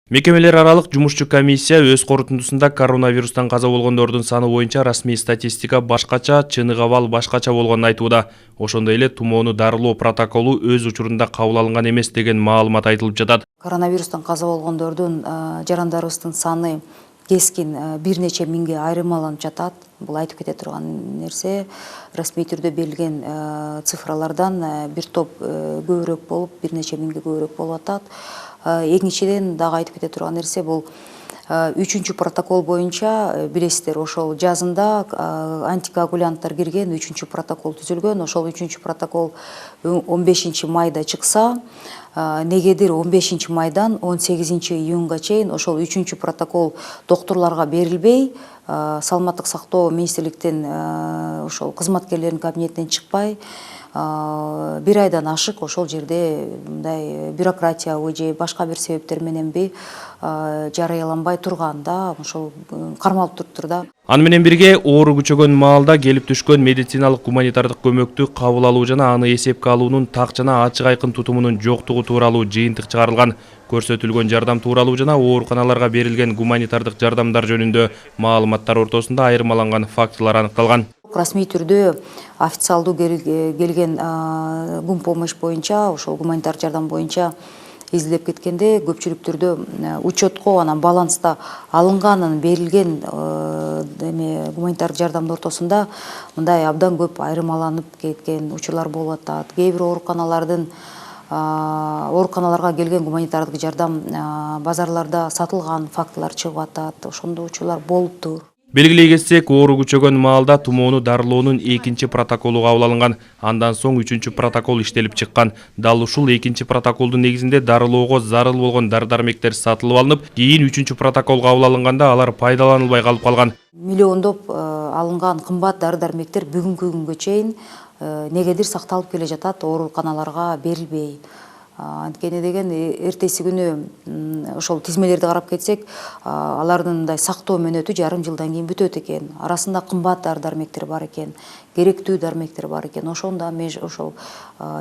Мекемелер аралык жумушчу комиссия өз корутундусунда коронавирустан каза болгондордун саны боюнча расмий статистика башкача, чыныгы абал башкача болгонун айтууда. Ошондой эле тумоону дарылоо протоколу өз учурунда кабыл алынган эмес деген маалымат айтылып жатат. Коронавирустан каза болгондордун жарандарыбыздын саны кескин бир нече миңге айырмаланып жатат. Бул айтып кете турган нерсе. Расмий түрдө берилген цифралардан бир топ көбүрөөк болуп, бир нече миңге көбүрөөк болуп атат. Экинчиден дагы айтып кете турган нерсе бул 3-чү протокол боюнча билесиздер, ошол жазында антикоагулянттар кирген 3-чү протокол түзүлгөн. Ошол 3-чү протокол 15 майда чыкса, негедир 15 майдан 18 июнга чейин ошол 3-чү протокол докторлорго берилбей, саламаттык сактоо министрликтин ошол кызматкерлеринин кабинетинен чыкпай, бир айдан ашык ошол жерде мындай бюрократиябы же башка бир себептер мененби жарыяланбай турганда ошол кармалып туруптур да. Аны менен бирге оору күчөгөн маалда келип түшкөн медициналык гуманитардык көмөктү кабыл алуу жана аны эсепке алуунун так жана ачык айкын тутумунун жоктугу тууралуу жыйынтык чыгарылган. Көрсөтүлгөн жардам тууралуу жана ооруканаларга берилген гуманитардык жардамдар жөнүндө маалыматтар ортосунда айырмаланган фактылар аныкталган. Расмий түрдө официалдуу келген гумпомощь боюнча, ошол гуманитар жардам боюнча изилдеп кеткенде көпчүлүктөрдө учетко анан баланста алынганын берилген гуманитар жардамдын ортосунда мындай абдан көп айырмаланып кеткен учурлар болуп атат. Кээ бир ооруканаларга келген гуманитардык жардам базарларда сатылган фактылар чыгып атат. Ошондой учурлар болуптур. Белгилей кетсек, оору күчөгөн маалда тумоону дарылоонун 2-чи протоколу кабыл алынган. Андан соң 3-чү протокол иштелип чыккан. Дал ушул 2-чи протоколдун негизинде дарылоого зарыл болгон дары-дармектер сатылып алынып, кийин 3-чү протокол кабыл алынганда алар пайдаланылбай калып калган. Миллиондоп алынган кымбат дары-дармектер бүгүнкү күнгө чейин негедир сакталып келе жатат, ооруканаларга берилбей. Анткени деген эртеси күнү ошол тизмелерди карап кетсек, алардын мындай сактоо мөөнөтү жарым жылдан кийин бүтөт экен. Арасында кымбат дары-дармектер бар экен, керектүү дармектер бар экен. Ошондо ошол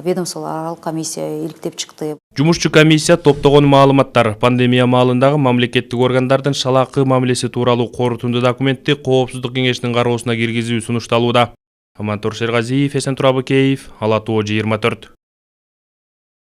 ведомстволор аралык комиссия иликтеп чыкты. Жумушчу комиссия топтогон маалыматтар пандемия маалындагы мамлекеттик органдардын шалакы мамилеси тууралуу корутунду документти Коопсуздук кеңешинин кароосуна киргизүү сунушталууда. Амантур Шергазиев, Эсен Турабыкеев, Ала Тоо 24.